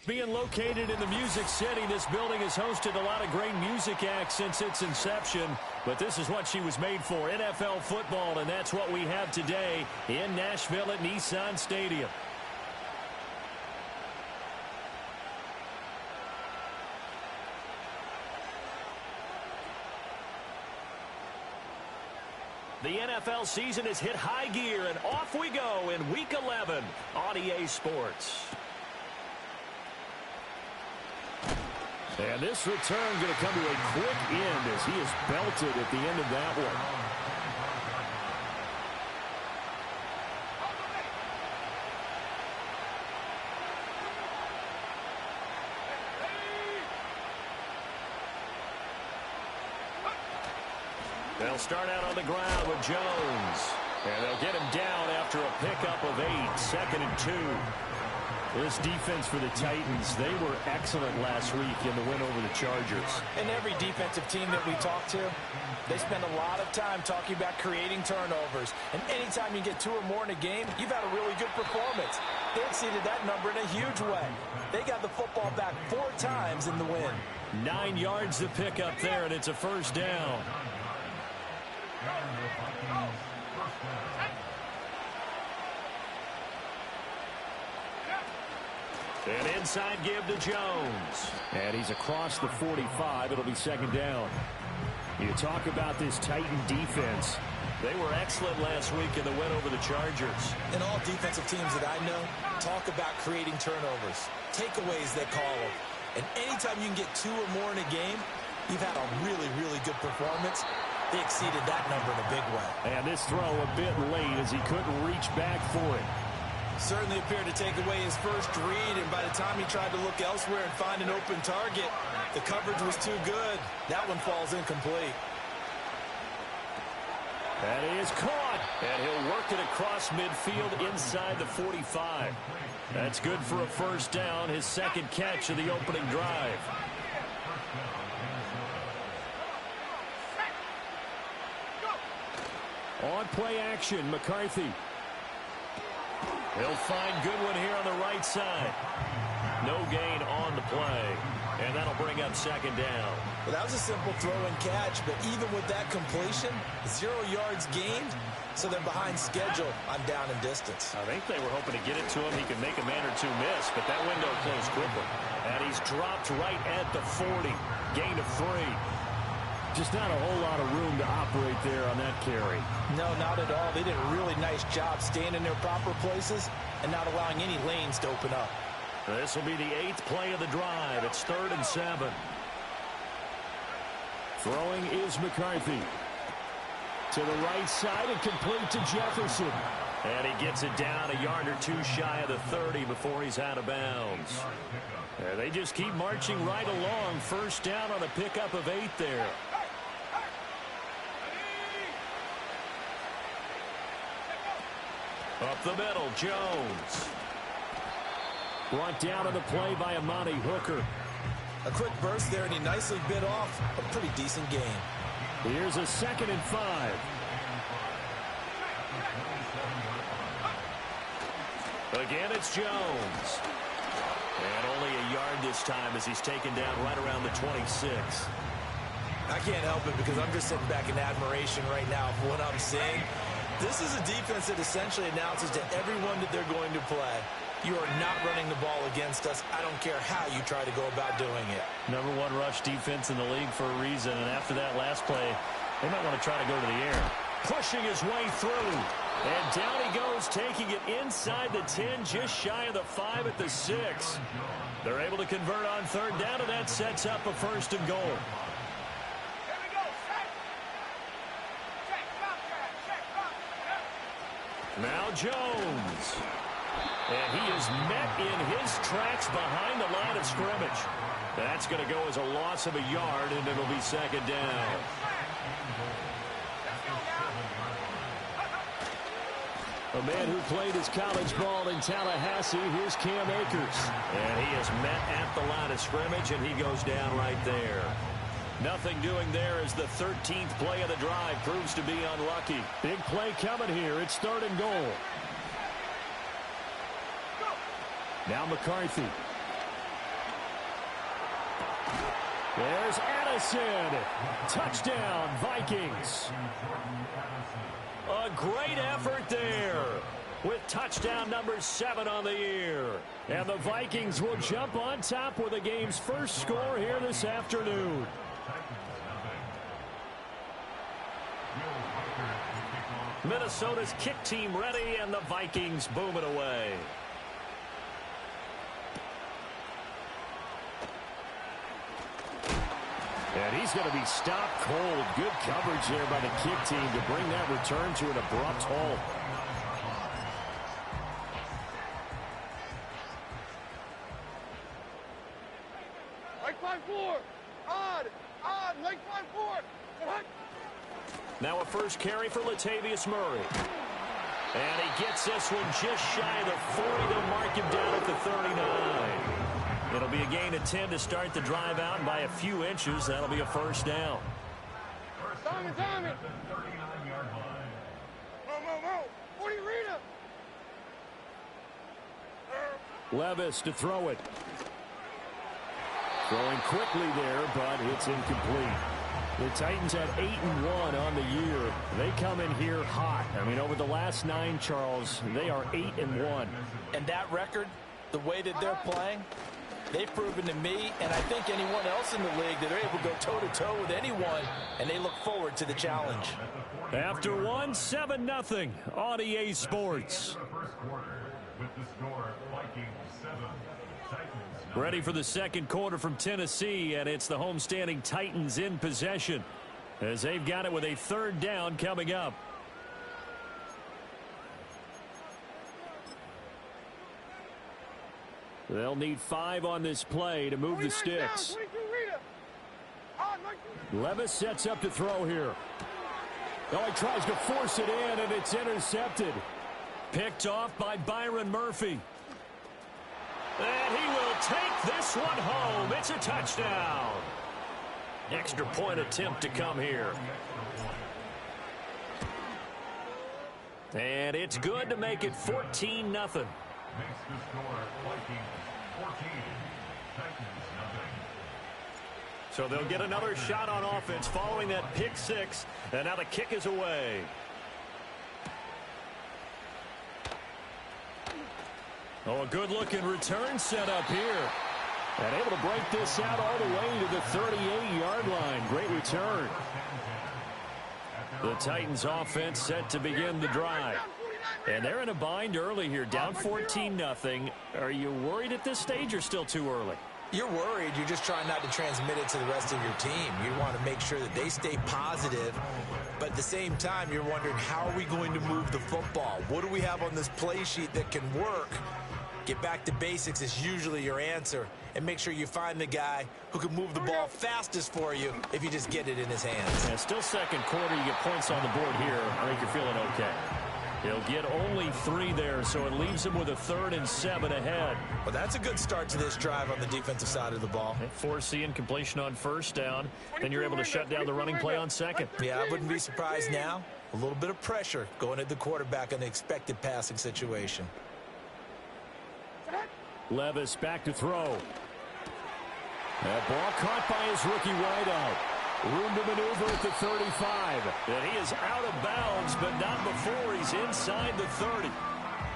Being located in the Music City, this building has hosted a lot of great music acts since its inception. But this is what she was made for, NFL football, and that's what we have today in Nashville at Nissan Stadium. The NFL season has hit high gear, and off we go in Week 11 on EA Sports. And this return going to come to a quick end as he is belted at the end of that one. They'll start out on the ground with Jones. And they'll get him down after a pickup of 8, 2nd and 2. This defense for the Titans, they were excellent last week in the win over the Chargers. And every defensive team that we talk to, they spend a lot of time talking about creating turnovers. And anytime you get 2 or more in a game, you've had a really good performance. They exceeded that number in a huge way. They got the football back 4 times in the win. 9 yards to pick up there, and it's a first down. An inside give to Jones. And he's across the 45. It'll be 2nd down. You talk about this Titan defense. They were excellent last week in the win over the Chargers. And all defensive teams that I know talk about creating turnovers. Takeaways, they call them. And anytime you can get 2 or more in a game, you've had a really, really good performance. They exceeded that number in a big way. And this throw a bit late as he couldn't reach back for it. Certainly appeared to take away his first read, and by the time he tried to look elsewhere and find an open target, the coverage was too good. That one falls incomplete. That is caught, and he'll work it across midfield inside the 45. That's good for a first down, his 2nd catch of the opening drive. On play action, McCarthy. He'll find Goodwin here on the right side. No gain on the play. And that'll bring up 2nd down. Well, that was a simple throw and catch, but even with that completion, 0 yards gained, so they're behind schedule on down and distance. I think they were hoping to get it to him. He could make a man or 2 miss, but that window closed quickly. And he's dropped right at the 40. Gain of 3. Just not a whole lot of room to operate there on that carry. No, not at all. They did a really nice job staying in their proper places and not allowing any lanes to open up. This will be the 8th play of the drive. It's 3rd and 7. Throwing is McCarthy. To the right side and complete to Jefferson. And he gets it down a yard or 2 shy of the 30 before he's out of bounds. They just keep marching right along. First down on a pickup of 8 there. Up the middle, Jones. Brought down on the play by Amani Hooker. A quick burst there, and he nicely bit off a pretty decent gain. Here's a 2nd and 5. Again, it's Jones. And only a yard this time as he's taken down right around the 26. I can't help it because I'm just sitting back in admiration right now for what I'm seeing. This is a defense that essentially announces to everyone that they're going to play, you are not running the ball against us. I don't care how you try to go about doing it. #1 rush defense in the league for a reason, and after that last play, they might want to try to go to the air. Pushing his way through, and down he goes, taking it inside the 10, just shy of the 5 at the 6. They're able to convert on 3rd down, and that sets up a 1st and goal. Now Jones. And he is met in his tracks behind the line of scrimmage. That's going to go as a loss of a yard, and it'll be 2nd down. A man who played his college ball in Tallahassee, here's Cam Akers. And he is met at the line of scrimmage, and he goes down right there. Nothing doing there as the 13th play of the drive proves to be unlucky. Big play coming here. It's 3rd and goal. Now McCarthy. There's Addison. Touchdown, Vikings. A great effort there with touchdown number 7 on the year. And the Vikings will jump on top with the game's first score here this afternoon. Minnesota's kick team ready, and the Vikings boom it away. And he's going to be stopped cold. Good coverage there by the kick team to bring that return to an abrupt halt. Like 5-4. Odd. Like 5-4. Now a first carry for Latavius Murray. And he gets this one just shy of the 40. They'll mark him down at the 39. It'll be a gain of 10 to start the drive out, and by a few inches, that'll be a first down. Tommy. 40 Rita. Levis to throw it. Throwing quickly there, but it's incomplete. The Titans had 8-1 on the year. They come in here hot. I mean, over the last 9, Charles, they are 8-1. And that record, the way that they're playing, they've proven to me, and I think anyone else in the league, that they're able to go toe-to-toe with anyone, and they look forward to the challenge. After 1, 7-0 on EA Sports. Ready for the second quarter from Tennessee, and it's the homestanding Titans in possession as they've got it with a third down coming up. They'll need 5 on this play to move the sticks. Levis sets up to throw here. Oh, he tries to force it in, and it's intercepted. Picked off by Byron Murphy. And he will take this one home. It's a touchdown. Extra point attempt to come here. And it's good to make it 14-0. So they'll get another shot on offense following that pick 6. And now the kick is away. Oh, a good-looking return set up here. And able to break this out all the way to the 38-yard line. Great return. The Titans offense set to begin the drive. And they're in a bind early here, down 14-0. Are you worried at this stage or still too early? You're worried. You're just trying not to transmit it to the rest of your team. You want to make sure that they stay positive. But at the same time, you're wondering, how are we going to move the football? What do we have on this play sheet that can work? Get back to basics is usually your answer. And make sure you find the guy who can move the ball fastest for you if you just get it in his hands. Yeah, still second quarter. You get points on the board here. I think you're feeling okay. He'll get only 3 there, so it leaves him with a 3rd and 7 ahead. Well, that's a good start to this drive on the defensive side of the ball. Forcing completion on first down. Then you're able to shut down the running play on second. Yeah, I wouldn't be surprised now. A little bit of pressure going at the quarterback in an expected passing situation. Levis back to throw. That ball caught by his rookie wideout. Room to maneuver at the 35. And he is out of bounds, but not before he's inside the 30.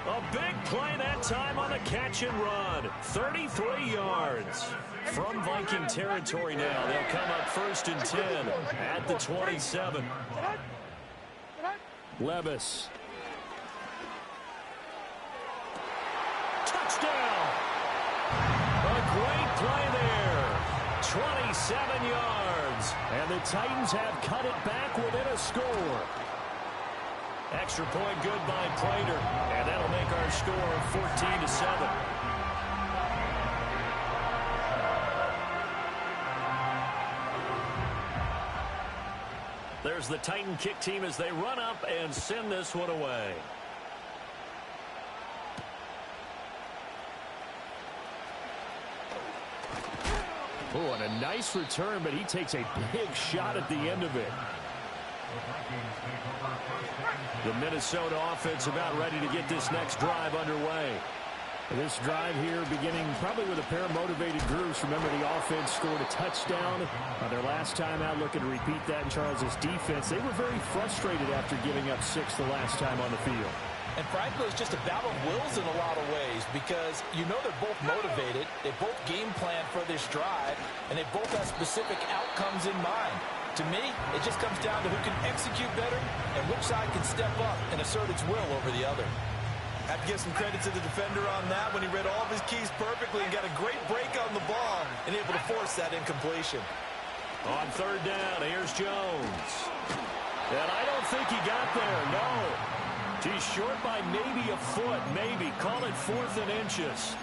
A big play that time on the catch and run. 33 yards. From Viking territory now. They'll come up 1st and 10 at the 27. Levis. Touchdown. A great play there. 27 yards. And the Titans have cut it back within a score. Extra point good by Prater. And that'll make our score 14-7. There's the Titan kick team as they run up and send this one away. Oh, and a nice return, but he takes a big shot at the end of it. The Minnesota offense about ready to get this next drive underway. This drive here beginning probably with a pair of motivated groups. Remember, the offense scored a touchdown on their last time out. Looking to repeat that in Charles's defense. They were very frustrated after giving up 6 the last time on the field. And frankly, it's just a battle of wills in a lot of ways because you know they're both motivated. They both game plan for this drive, and they both have specific outcomes in mind. To me, it just comes down to who can execute better and which side can step up and assert its will over the other. Have to give some credit to the defender on that when he read all of his keys perfectly and got a great break on the ball and able to force that incompletion. On third down, here's Jones. And I don't think he got there, no. He's short by maybe a foot, maybe. Call it 4th and inches.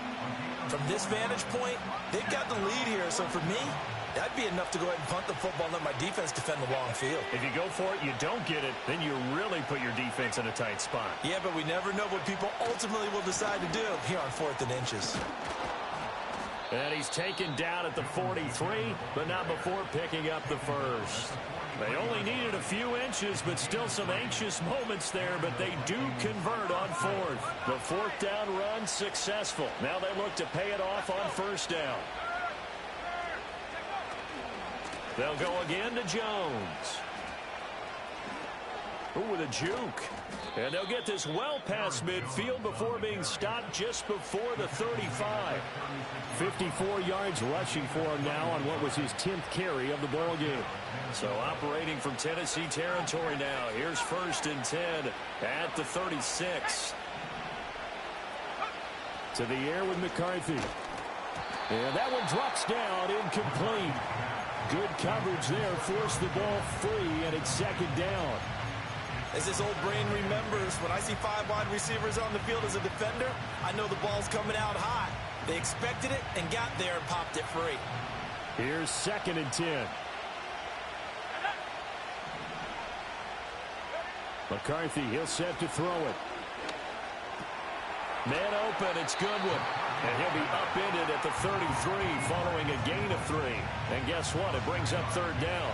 From this vantage point, they've got the lead here, so for me, that'd be enough to go ahead and punt the football and let my defense defend the long field. If you go for it, you don't get it, then you really put your defense in a tight spot. Yeah, but we never know what people ultimately will decide to do here on 4th and inches. And he's taken down at the 43, but not before picking up the first. They only needed a few inches, but still some anxious moments there, but they do convert on 4th. The 4th down run successful. Now they look to pay it off on 1st down. They'll go again to Jones. Ooh, with a juke. And they'll get this well past midfield before being stopped just before the 35. 54 yards rushing for him now on what was his 10th carry of the ball game. So operating from Tennessee territory now. Here's 1st and 10 at the 36. To the air with McCarthy. And that one drops down, incomplete. Good coverage there, forced the ball free, and it's 2nd down. As his old brain remembers, when I see 5 wide receivers on the field as a defender, I know the ball's coming out high. They expected it and got there and popped it free. Here's 2nd and 10. McCarthy, he'll set to throw it. Man open, it's Goodwin. And he'll be upended at the 33 following a gain of 3. And guess what? It brings up 3rd down.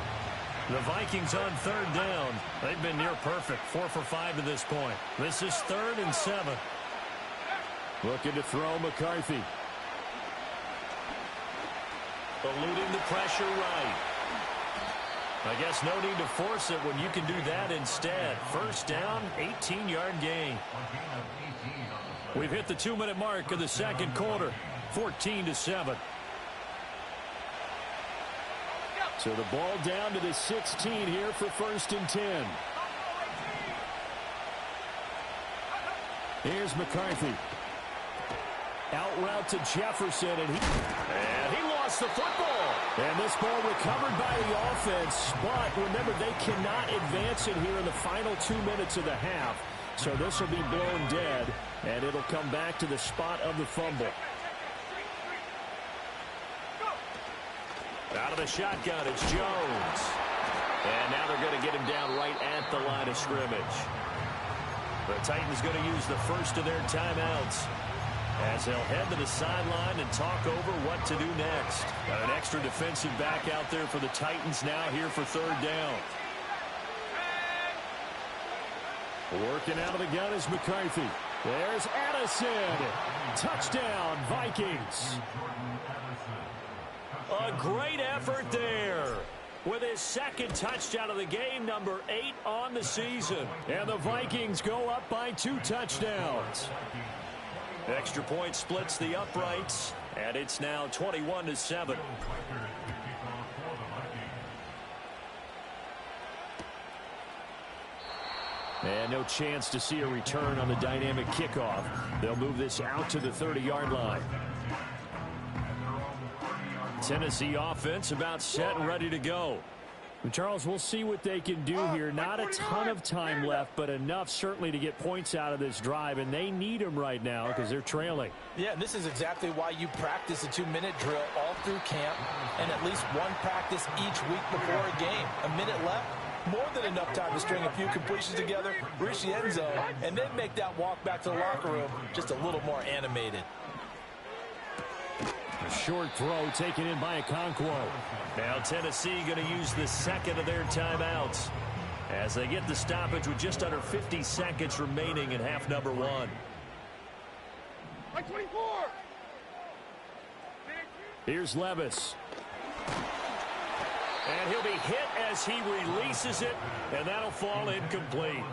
The Vikings on 3rd down. They've been near perfect. 4 for 5 to this point. This is 3rd and 7. Looking to throw McCarthy. Eluding the pressure right. I guess no need to force it when you can do that instead. 1st down, 18-yard gain. We've hit the 2-minute mark of the 2nd quarter. 14-7. So the ball down to the 16 here for 1st and 10. Here's McCarthy. Out route to Jefferson, and he lost the football. And this ball recovered by the offense, but remember, they cannot advance it here in the final 2 minutes of the half. So this will be blown dead, and it'll come back to the spot of the fumble. Out of the shotgun, it's Jones. And now they're going to get him down right at the line of scrimmage. The Titans going to use the first of their timeouts as they'll head to the sideline and talk over what to do next. Got an extra defensive back out there for the Titans now here for 3rd down. Working out of the gun is McCarthy. There's Addison. Touchdown, Vikings. A great effort there with his 2nd touchdown of the game, number 8 on the season. And the Vikings go up by 2 touchdowns. Extra point splits the uprights, and it's now 21-7. And no chance to see a return on the dynamic kickoff. They'll move this out to the 30-yard line. Tennessee offense about set and ready to go. Charles, we'll see what they can do here. Not a ton of time left, but enough certainly to get points out of this drive, and they need them right now because they're trailing. Yeah, and this is exactly why you practice a 2-minute drill all through camp and at least one practice each week before a game. A minute left, more than enough time to string a few completions together, reach the end zone, and then make that walk back to the locker room just a little more animated. A short throw taken in by Okonkwo. Now Tennessee going to use the 2nd of their timeouts as they get the stoppage with just under 50 seconds remaining in half number 1. Mike 24. Here's Levis. And he'll be hit as he releases it, and that'll fall incomplete.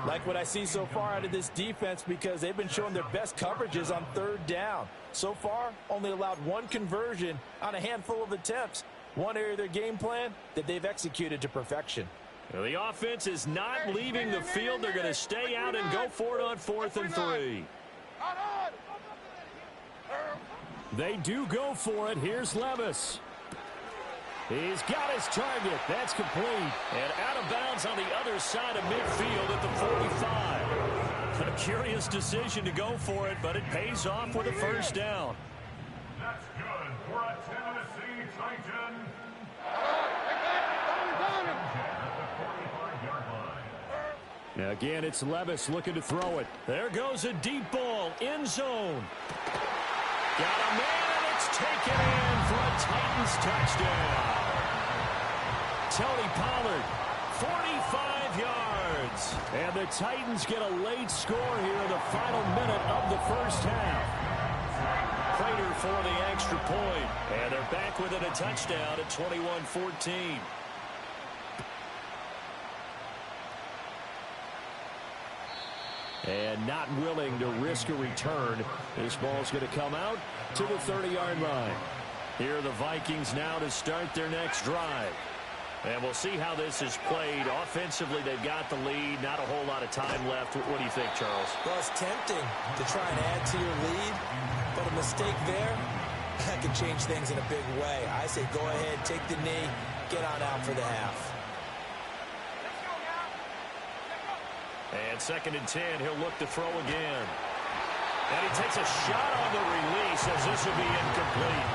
Like what I see so far out of this defense, because they've been showing their best coverages on third down. So far, only allowed one conversion on a handful of attempts. One area of their game plan that they've executed to perfection. Well, the offense is not leaving the field. They're going to stay out and go for it on 4th and 3. They do go for it. Here's Levis. He's got his target. That's complete. And out of bounds on the other side of midfield at the 45. A curious decision to go for it, but it pays off with a first down. That's good for a Tennessee Titan. Now again, it's Levis looking to throw it. There goes a deep ball. End zone. Got a man, and it's taken in for a Titans touchdown. Tony Pollard, 45 yards. And the Titans get a late score here in the final minute of the first half. Prater for the extra point. And they're back within a touchdown at 21-14. And not willing to risk a return. This ball's going to come out to the 30-yard line. Here are the Vikings now to start their next drive. And we'll see how this is played. Offensively, they've got the lead. Not a whole lot of time left. What do you think, Charles? Well, it's tempting to try and add to your lead, but a mistake there, that could change things in a big way. I say go ahead, take the knee, get on out for the half. And 2nd and 10, he'll look to throw again. And he takes a shot on the release as this will be incomplete.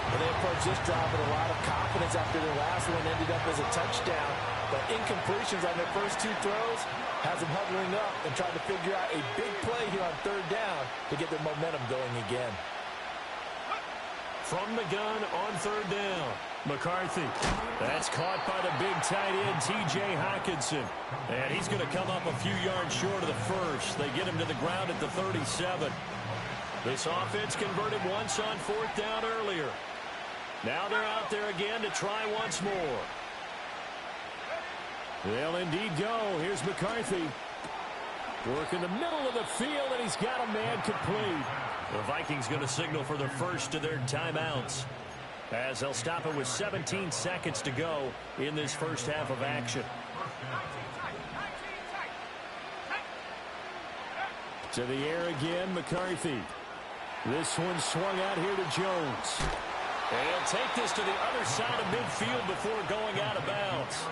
Well, they approached this drive with a lot of confidence after their last one ended up as a touchdown. But incompletions on their first 2 throws has them huddling up and trying to figure out a big play here on 3rd down to get their momentum going again. From the gun on 3rd down. McCarthy. That's caught by the big tight end, T.J. Hockenson. And he's going to come up a few yards short of the first. They get him to the ground at the 37. This offense converted once on 4th down earlier. Now they're out there again to try once more. They'll indeed go. Here's McCarthy. Work in the middle of the field, and he's got a man complete. The Vikings going to signal for the first of their timeouts, as they'll stop it with 17 seconds to go in this first half of action. To the air again, McCarthy. This one swung out here to Jones. And he'll take this to the other side of midfield before going out of bounds.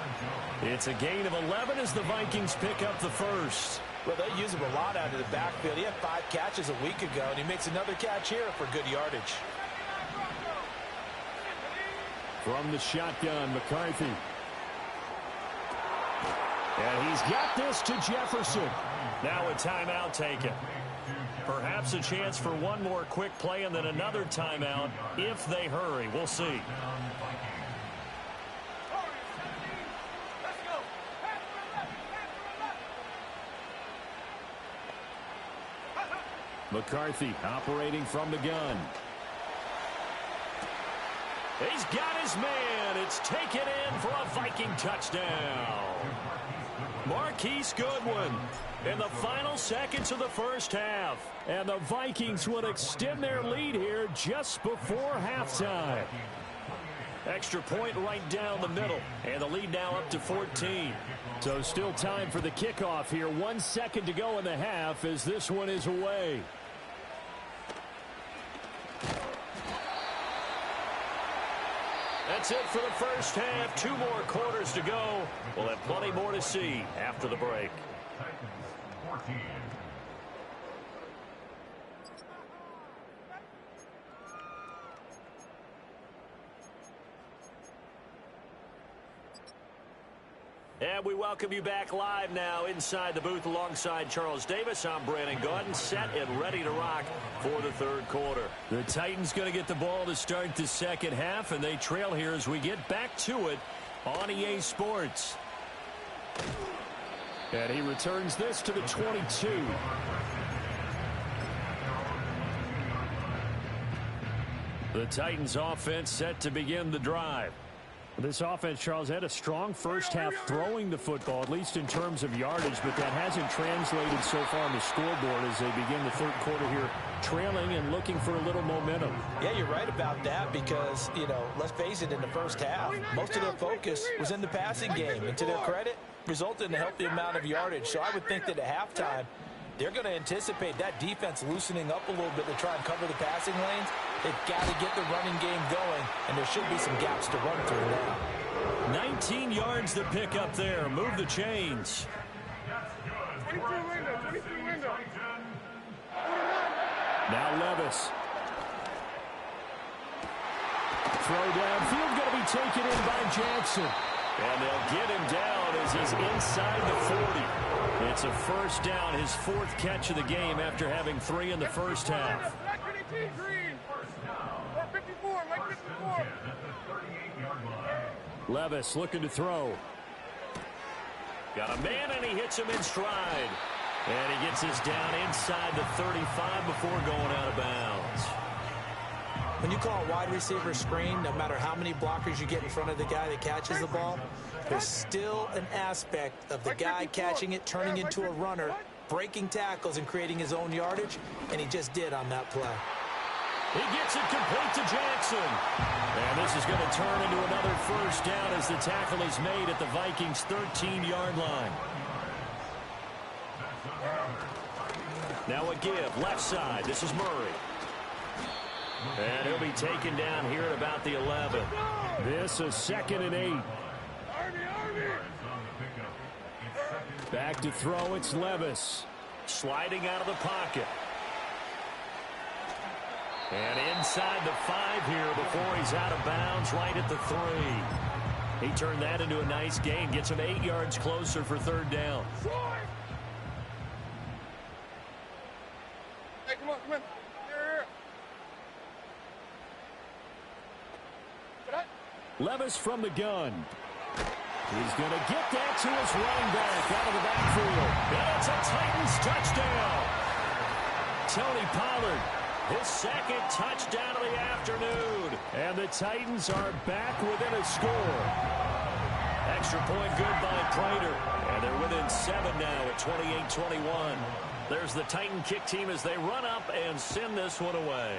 It's a gain of 11 as the Vikings pick up the first. Well, they use him a lot out of the backfield. He had 5 catches a week ago, and he makes another catch here for good yardage. From the shotgun, McCarthy. And he's got this to Jefferson. Now a timeout taken. Perhaps a chance for one more quick play and then another timeout if they hurry. We'll see. McCarthy operating from the gun. He's got his man. It's taken in for a Viking touchdown. Marquise Goodwin in the final seconds of the first half. And the Vikings would extend their lead here just before halftime. Extra point right down the middle. And the lead now up to 14. So still time for the kickoff here. 1 second to go in the half as this one is away. That's it for the first half. 2 more quarters to go. We'll have plenty more to see after the break. And we welcome you back live now inside the booth alongside Charles Davis. I'm Brandon Gaudin, set and ready to rock for the third quarter. The Titans going to get the ball to start the second half, and they trail here as we get back to it on EA Sports. And he returns this to the 22. The Titans offense set to begin the drive. This offense, Charles, had a strong first half throwing the football, at least in terms of yardage, but that hasn't translated so far on the scoreboard as they begin the third quarter here, trailing and looking for a little momentum. Yeah, you're right about that because, let's face it, in the first half, most of their focus was in the passing game. And to their credit, resulted in a healthy amount of yardage. So I would think that at halftime, they're going to anticipate that defense loosening up a little bit to try and cover the passing lanes. They've got to get the running game going, and there should be some gaps to run through now. 19 yards to pick up there. Move the chains. 22 window, 22 window. Now Levis. Throw downfield going to be taken in by Jackson. And they'll get him down as he's inside the 40. It's a first down, his fourth catch of the game after having 3 in the first half. Levis looking to throw. Got a man, and he hits him in stride. And he gets us down inside the 35 before going out of bounds. When you call a wide receiver screen, no matter how many blockers you get in front of the guy that catches the ball, there's still an aspect of the guy catching it, turning into a runner, breaking tackles and creating his own yardage, and he just did on that play. He gets it complete to Jackson. And this is going to turn into another first down as the tackle is made at the Vikings' 13-yard line. Now a give, left side. This is Murray. And he'll be taken down here at about the 11. This is 2nd and 8. Back to throw, it's Levis. Sliding out of the pocket. And inside the 5 here before he's out of bounds right at the 3. He turned that into a nice gain. Gets him 8 yards closer for third down. Hey, come on, come on. Here. Levis from the gun. He's going to get that to his running back out of the backfield. And it's a Titans touchdown. Tony Pollard, his second touchdown of the afternoon. And the Titans are back within a score. Extra point good by Prater. And they're within 7 now at 28-21. There's the Titan kick team as they run up and send this one away.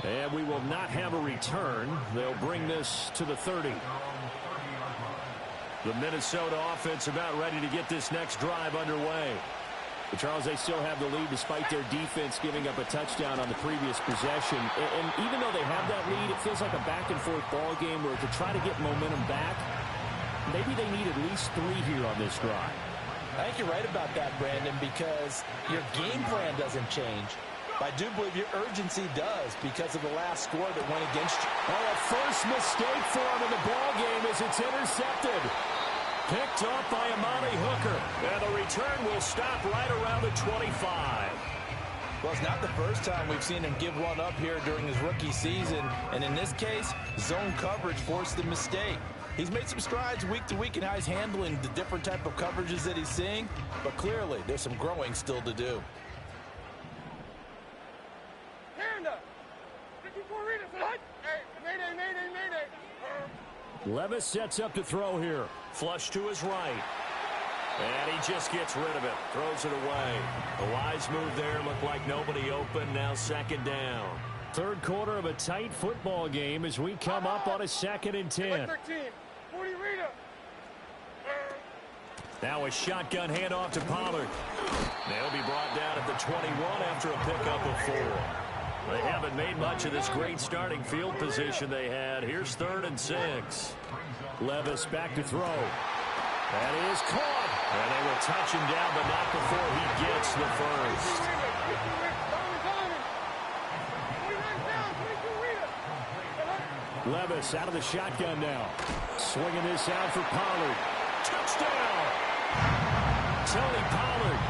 And we will not have a return. They'll bring this to the 30. The Minnesota offense about ready to get this next drive underway. But Charles, they still have the lead despite their defense giving up a touchdown on the previous possession. And even though they have that lead, it feels like a back-and-forth ball game where to try to get momentum back, maybe they need at least 3 here on this drive. I think you're right about that, Brandon, because your game plan doesn't change. I do believe your urgency does because of the last score that went against you. Oh, a first mistake for him in the ball game as it's intercepted. Picked off by Amani Hooker. And the return will stop right around the 25. Well, it's not the first time we've seen him give one up here during his rookie season. And in this case, zone coverage forced the mistake. He's made some strides week to week in how he's handling the different type of coverages that he's seeing. But clearly, there's some growing still to do. Levis sets up to throw here. Flush to his right. And he just gets rid of it. Throws it away. A wise move there. Looked like nobody open. Now 2nd down. Third quarter of a tight football game as we come up on a 2nd and 10. Now a shotgun handoff to Pollard. They'll be brought down at the 21 after a pickup of 4. They haven't made much of this great starting field position they had. Here's 3rd and 6. Levis back to throw. That is caught. And they will touch him down, but not before he gets the first. Levis out of the shotgun now. Swinging this out for Pollard. Touchdown! Tony Pollard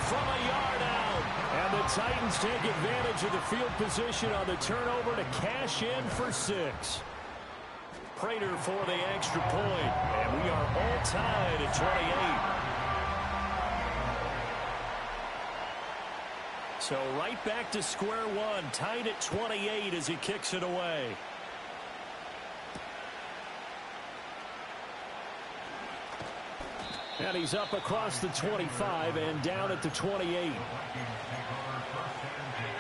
from a yard out. And the Titans take advantage of the field position on the turnover to cash in for 6. Prater for the extra point. And we are all tied at 28. So right back to square one, tied at 28 as he kicks it away. And he's up across the 25 and down at the 28.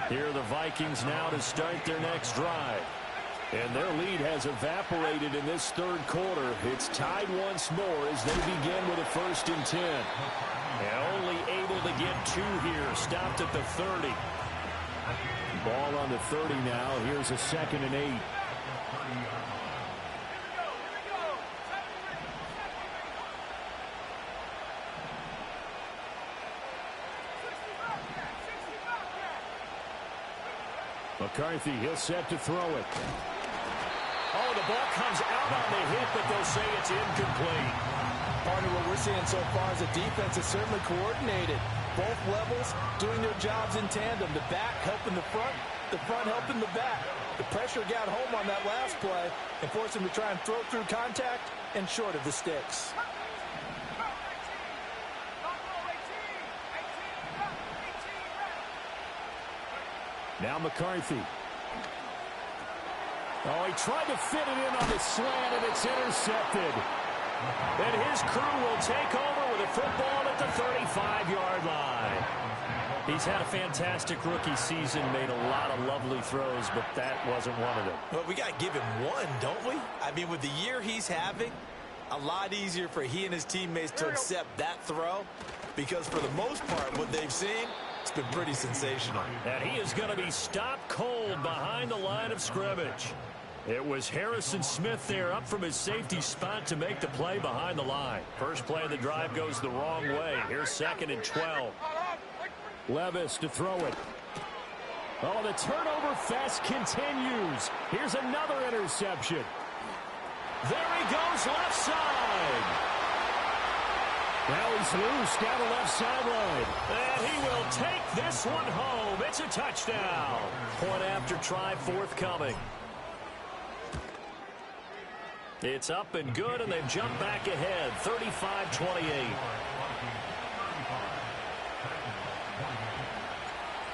Here are the Vikings now to start their next drive. And their lead has evaporated in this third quarter. It's tied once more as they begin with a 1st and 10. And only able to get 2 here. Stopped at the 30. Ball on the 30 now. Here's a 2nd and 8. McCarthy, he'll set to throw it. Oh, the ball comes out on the hit, but they'll say it's incomplete. Partner, what we're seeing so far is the defense is certainly coordinated. Both levels doing their jobs in tandem. The back helping the front helping the back. The pressure got home on that last play and forced him to try and throw through contact and short of the sticks. Now McCarthy. Oh, he tried to fit it in on the slant, and it's intercepted. And his crew will take over with a football at the 35-yard line. He's had a fantastic rookie season, made a lot of lovely throws, but that wasn't one of them. Well, we got to give him one, don't we? I mean, with the year he's having, a lot easier for he and his teammates to accept that throw, because for the most part, what they've seen, it's been pretty sensational. And he is going to be stopped cold behind the line of scrimmage. It was Harrison Smith there up from his safety spot to make the play behind the line. First play of the drive goes the wrong way. Here's 2nd and 12. Levis to throw it. Oh, the turnover fest continues. Here's another interception. There he goes left side. Now he's loose down the left sideline. And he will take this one home. It's a touchdown. Point after try forthcoming. It's up and good, and they've jumped back ahead, 35-28.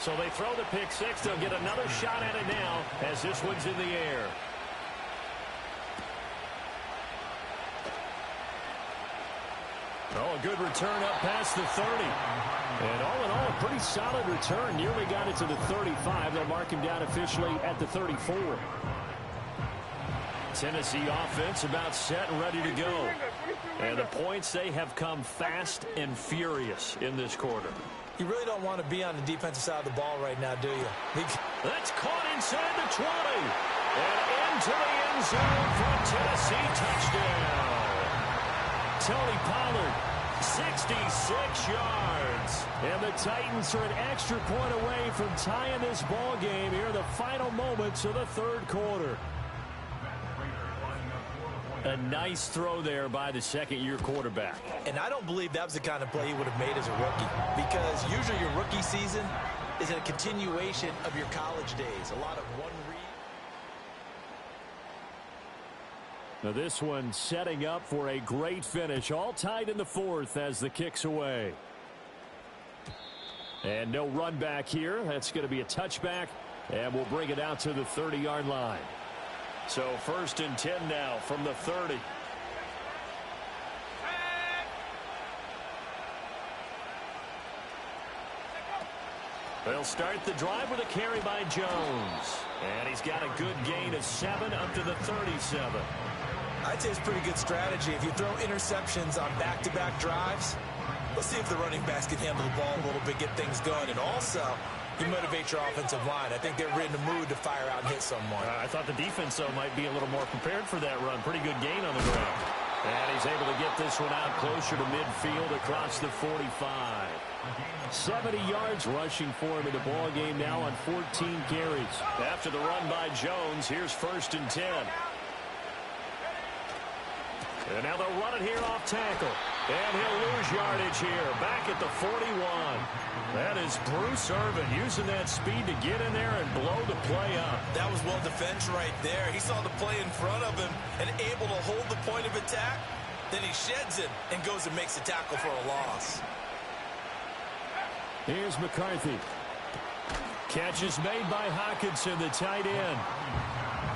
So they throw the pick six. They'll get another shot at it now as this one's in the air. Oh, a good return up past the 30. And all in all, a pretty solid return. Nearly got it to the 35. They'll mark him down officially at the 34. Tennessee offense about set and ready to go. And the points, they have come fast and furious in this quarter. You really don't want to be on the defensive side of the ball right now, do you? That's caught inside the 20. And into the end zone from Tennessee. Touchdown. Tony Pollard, 66 yards. And the Titans are an extra point away from tying this ball game here in the final moments of the third quarter. A nice throw there by the second-year quarterback. And I don't believe that was the kind of play he would have made as a rookie, because usually your rookie season is a continuation of your college days. A lot of one read. Now this one setting up for a great finish. All tied in the fourth as the kick's away. And no run back here. That's going to be a touchback. And we'll bring it out to the 30-yard line. So 1st and 10 now from the 30. They'll start the drive with a carry by Jones. And he's got a good gain of 7 up to the 37. I'd say it's pretty good strategy. If you throw interceptions on back-to-back drives, let's see if the running backs can handle the ball a little bit, get things going. And also, you motivate your offensive line. I think they're in the mood to fire out and hit someone. I thought the defense, though, might be a little more prepared for that run. Pretty good gain on the ground. And he's able to get this one out closer to midfield across the 45. 70 yards rushing for him in the ball game now on 14 carries. After the run by Jones, here's 1st and 10. And now they'll run it here off tackle. And he'll lose yardage here. Back at the 41. That is Bruce Irvin using that speed to get in there and blow the play up. That was well defense right there. He saw the play in front of him and able to hold the point of attack. Then he sheds it and goes and makes a tackle for a loss. Here's McCarthy. Catch is made by Hawkinson, the tight end.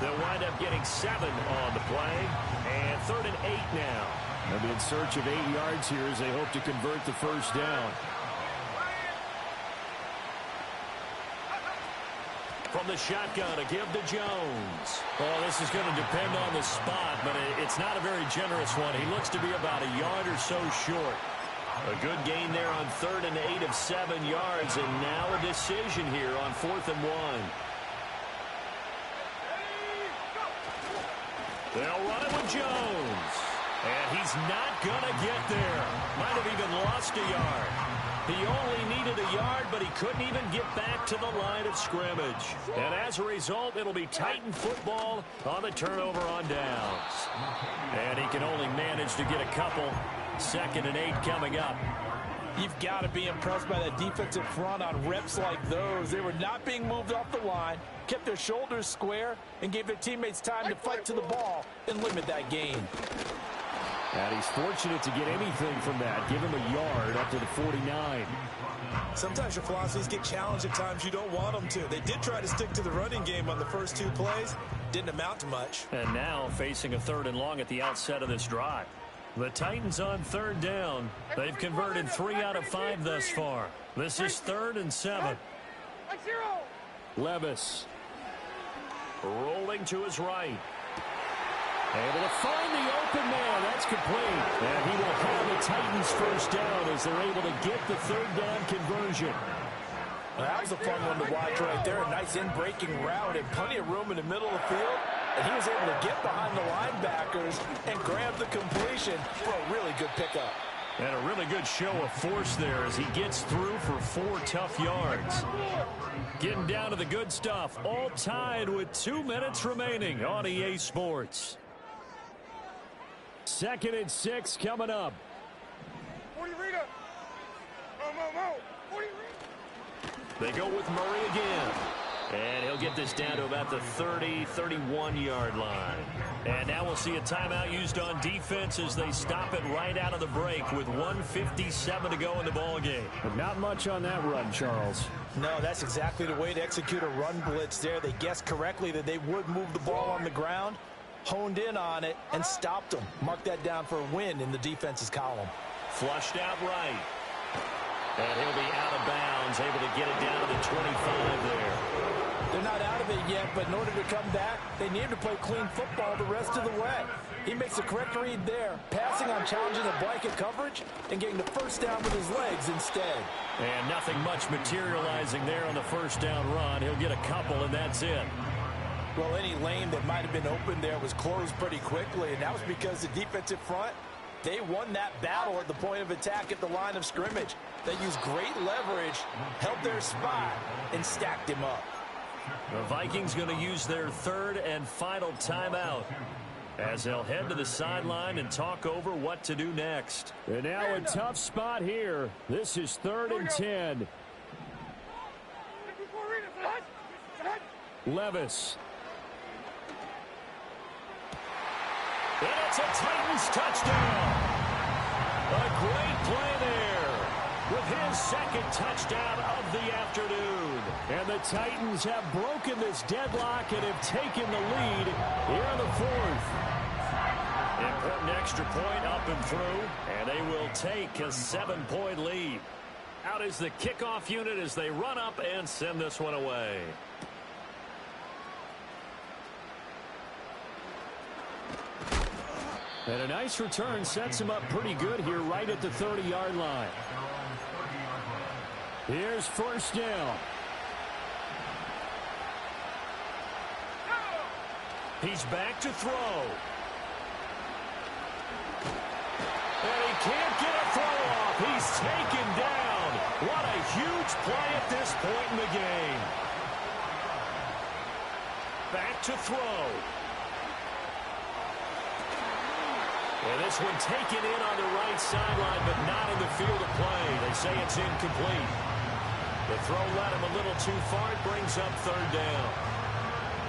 They'll wind up getting 7 on the play. And 3rd and 8 now. They'll be in search of 8 yards here as they hope to convert the first down. From the shotgun, a give to Jones. Well, this is going to depend on the spot, but it's not a very generous one. He looks to be about a yard or so short. A good gain there on 3rd and 8 of 7 yards, and now a decision here on 4th and 1. They'll run it with Jones. And he's not going to get there. Might have even lost a yard. He only needed a yard, but he couldn't even get back to the line of scrimmage. And as a result, it'll be Titan football on the turnover on downs. And he can only manage to get a couple. 2nd and 8 coming up. You've got to be impressed by that defensive front on reps like those. They were not being moved off the line, kept their shoulders square, and gave their teammates time to fight to the ball and limit that gain. And he's fortunate to get anything from that. Give him a yard up to the 49. Sometimes your philosophies get challenged at times you don't want them to. They did try to stick to the running game on the first 2 plays. Didn't amount to much. And now facing a 3rd and long at the outset of this drive. The Titans on 3rd down. They've converted 3 out of 5 thus far. This is 3rd and 7. Levis. Rolling to his right. Able to find the open man. That's complete. And he will have the Titans first down as they're able to get the 3rd down conversion. Well, that was a fun one to watch right there. A nice in-breaking route and plenty of room in the middle of the field. And he was able to get behind the linebackers and grab the completion for a really good pickup. And a really good show of force there as he gets through for 4 tough yards. Getting down to the good stuff. All tied with 2 minutes remaining on EA Sports. 2nd and 6 coming up. 40 Rita. Mo. 40 Rita. They go with Murray again. And he'll get this down to about the 30, 31-yard line. And now we'll see a timeout used on defense as they stop it right out of the break with 1:57 to go in the ballgame. But not much on that run, Charles. No, that's exactly the way to execute a run blitz there. They guessed correctly that they would move the ball on the ground, honed in on it, and stopped them. Mark that down for a win in the defense's column. Flushed out right. And he'll be out of bounds, able to get it down to the 25 there. They're not out of it yet, but in order to come back, they need to play clean football the rest of the way. He makes the correct read there, passing on challenging the blanket coverage and getting the first down with his legs instead. And nothing much materializing there on the first down run. He'll get a couple, and that's it. Well, any lane that might have been open there was closed pretty quickly, and that was because the defensive front, they won that battle at the point of attack at the line of scrimmage. They used great leverage, held their spot, and stacked him up. The Vikings going to use their 3rd and final timeout as they'll head to the sideline and talk over what to do next. And now a tough spot here. This is 3rd and 10. Levis. And it's a Titans touchdown. A great play there with his 2nd touchdown of the afternoon. And the Titans have broken this deadlock and have taken the lead here in the 4th. Important extra point up and through, and they will take a 7-point lead. Out is the kickoff unit as they run up and send this one away. And a nice return sets him up pretty good here right at the 30-yard line. Here's first down. He's back to throw. And he can't get a throw off. He's taken down. What a huge play at this point in the game. Back to throw. And this one taken in on the right sideline, but not in the field of play. They say it's incomplete. The throw led him a little too far. It brings up 3rd down.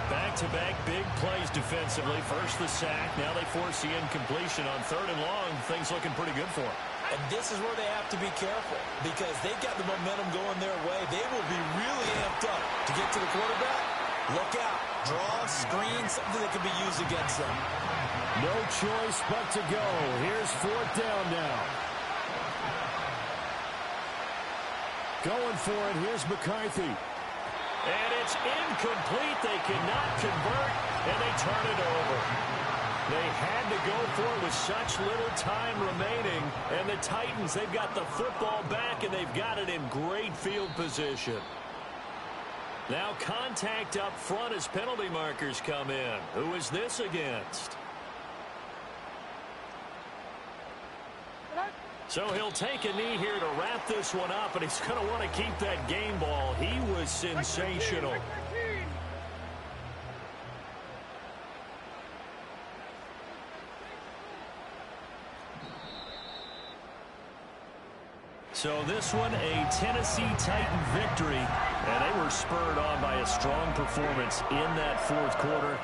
Back-to-back big plays defensively. First the sack. Now they force the incompletion on 3rd and long. Things looking pretty good for them. And this is where they have to be careful because they've got the momentum going their way. They will be really amped up get to the quarterback, look out. Draw, screen, something that can be used against them. No choice but to go. Here's 4th down now. Going for it. Here's McCarthy. And it's incomplete. They cannot convert, and they turn it over. They had to go for it with such little time remaining. And the Titans, they've got the football back, and they've got it in great field position. Now contact up front as penalty markers come in. Who is this against? So he'll take a knee here to wrap this one up, and he's going to want to keep that game ball. He was sensational. So this one, a Tennessee Titan victory, and they were spurred on by a strong performance in that 4th quarter.